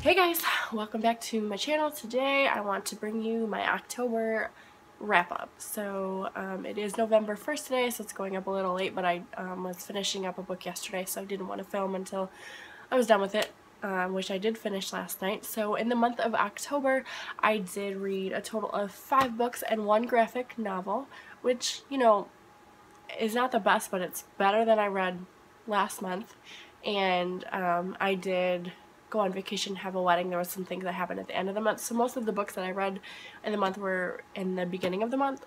Hey guys, welcome back to my channel. Today I want to bring you my October wrap up. So it is November 1st today, so it's going up a little late, but I was finishing up a book yesterday, so I didn't want to film until I was done with it, which I did finish last night. So in the month of October, I did read a total of 5 books and 1 graphic novel, which, you know, is not the best, but it's better than I read last month. And I did go on vacation, have a wedding. There was some things that happened at the end of the month, so most of the books that I read in the month were in the beginning of the month,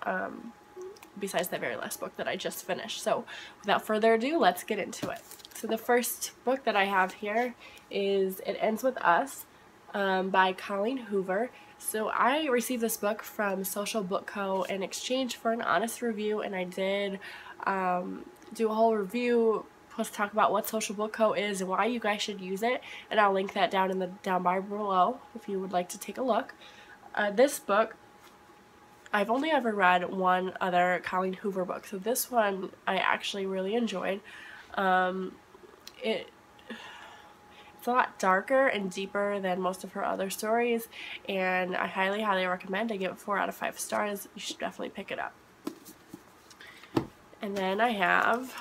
besides that very last book that I just finished. So without further ado, let's get into it. So the first book that I have here is It Ends With Us by Colleen Hoover. So I received this book from Social Book Co. in exchange for an honest review, and I did do a whole review plus talk about what Social Book Co. is and why you guys should use it, and I'll link that down in the down bar below if you would like to take a look. This book, I've only ever read one other Colleen Hoover book, so this one I actually really enjoyed. It's a lot darker and deeper than most of her other stories, and I highly recommend. I give it 4 out of 5 stars. You should definitely pick it up. And then I have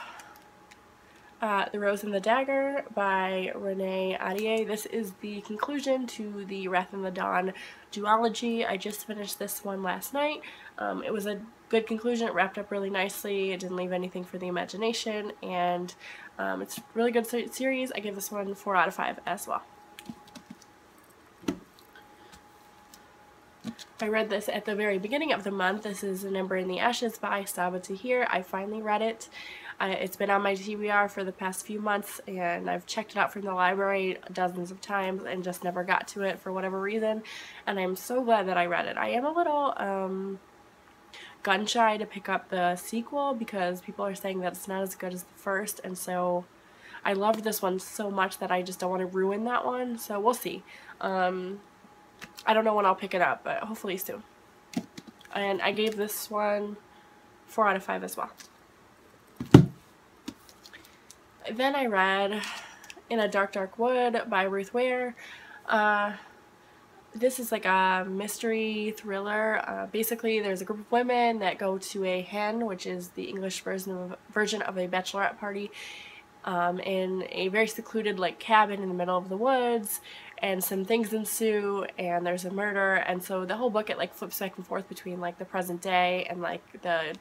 The Rose and the Dagger by Renee Ahdieh. This is the conclusion to the Wrath and the Dawn duology. I just finished this one last night. It was a good conclusion. It wrapped up really nicely. It didn't leave anything for the imagination, and it's a really good series. I give this one 4 out of 5 as well. I read this at the very beginning of the month. This is An Ember in the Ashes by Sabaa Tahir. I finally read it. It's been on my TBR for the past few months, and I've checked it out from the library dozens of times and just never got to it for whatever reason, and I'm so glad that I read it. I am a little gun-shy to pick up the sequel because people are saying that it's not as good as the first, and so I loved this one so much that I just don't want to ruin that one, so we'll see. I don't know when I'll pick it up, but hopefully soon. And I gave this one 4 out of 5 as well. Then I read In a Dark Wood by Ruth Ware. This is like a mystery thriller. Basically, there's a group of women that go to a hen, which is the English version of a bachelorette party, in a very secluded cabin in the middle of the woods, and some things ensue, and there's a murder, and so the whole book it flips back and forth between the present day and the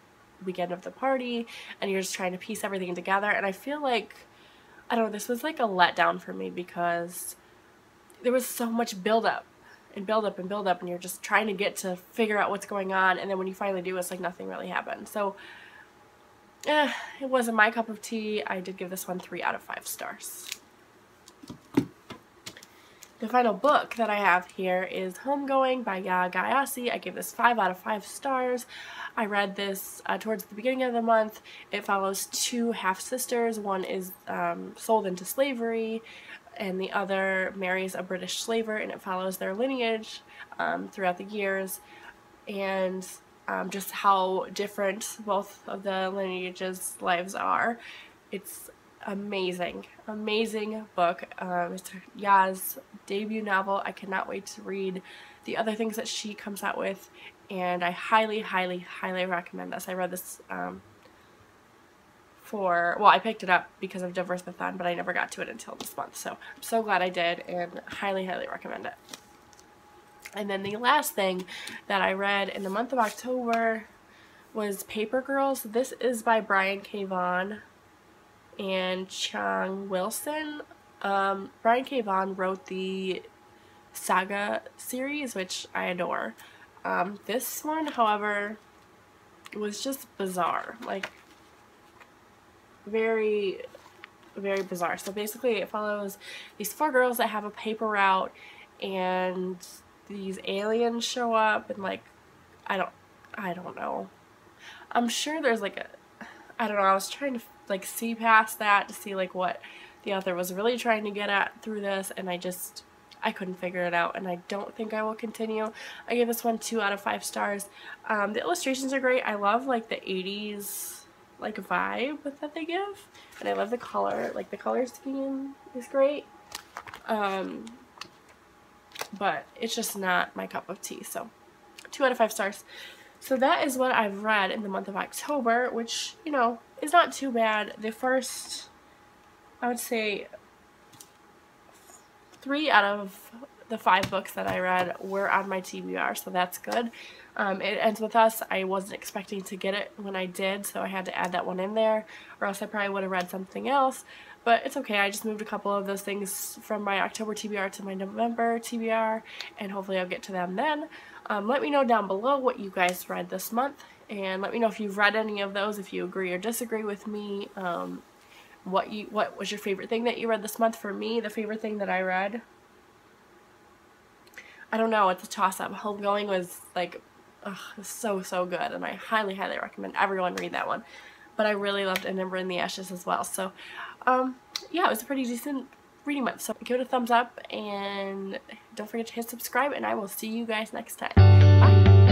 weekend of the party, and you're just trying to piece everything together. And I feel like, I don't know, this was like a letdown for me because there was so much build-up and build-up and build-up, and you're just trying to get to figure out what's going on, and then when you finally do, it's like nothing really happened. So it wasn't my cup of tea. I did give this one 3 out of 5 stars. The final book that I have here is Homegoing by Yaa Gyasi. I gave this 5 out of 5 stars. I read this towards the beginning of the month. It follows 2 half-sisters. One is sold into slavery, and the other marries a British slaver, and it follows their lineage throughout the years, and just how different both of the lineages' lives are. It's amazing book. It's Yaa's debut novel. I cannot wait to read the other things that she comes out with, and I highly recommend this. I read this I picked it up because of Diversathon, but I never got to it until this month, so I'm so glad I did, and highly recommend it. And then the last thing that I read in the month of October was Paper Girls. This is by Brian K. Vaughan and Chang Wilson. Brian K. Vaughan wrote the Saga series, which I adore. This one, however, was just bizarre. Very bizarre. So basically it follows these 4 girls that have a paper route, and these aliens show up, and I don't know. I'm sure there's I don't know, I was trying to see past that to see what the author was really trying to get at through this, and I couldn't figure it out, and I don't think I will continue. I gave this one 2 out of 5 stars. The illustrations are great. I love the 80s vibe that they give, and I love the color. The color scheme is great. but it's just not my cup of tea. So 2 out of 5 stars. So that is what I've read in the month of October, which, you know, is not too bad. The first, I would say, 3 out of the 5 books that I read were on my TBR, so that's good. It Ends With Us, I wasn't expecting to get it when I did, so I had to add that one in there, or else I probably would have read something else. But it's okay, I just moved a couple of those things from my October TBR to my November TBR, and hopefully I'll get to them then. Let me know down below what you guys read this month, and let me know if you've read any of those, if you agree or disagree with me. What was your favorite thing that you read this month? For me, the favorite thing that I read, I don't know, it's a toss-up. Homegoing was like, so good, and I highly recommend everyone read that one. But I really loved A Ember in the Ashes as well. So yeah, it was a pretty decent reading month. So give it a thumbs up, and don't forget to hit subscribe, and I will see you guys next time. Bye!